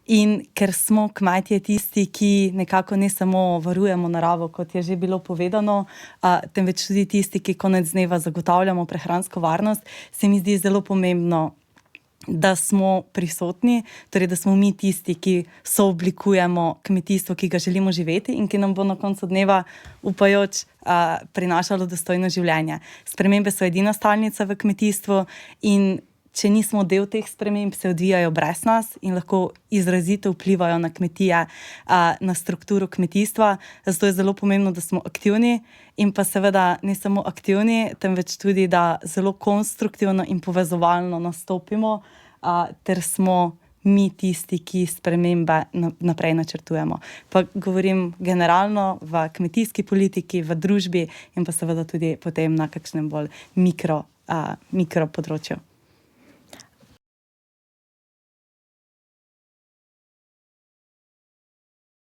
In ker smo kmetje tisti, ki nekako ne samo varujemo naravo, kot je že bilo povedano, temveč tudi tisti, ki konec dneva zagotavljamo prehransko varnost, se mi zdi zelo pomembno, da smo prisotni, torej da smo mi tisti, ki sooblikujemo kmetijstvo, ki ga želimo živeti in ki nam bo na koncu dneva, upajoč, prinašalo dostojno življenje. Spremembe so edina stalnica v kmetijstvu in če nismo del teh sprememb, se odvijajo brez nas in lahko izrazito vplivajo na kmetije, na strukturo kmetijstva. Zato je zelo pomembno, da smo aktivni in pa seveda ne samo aktivni, temveč tudi, da zelo konstruktivno in povezovalno nastopimo, ter smo mi tisti, ki spremembe naprej načrtujemo. Pa govorim generalno v kmetijski politiki, v družbi in pa seveda tudi potem na kakšnem bolj mikro področju.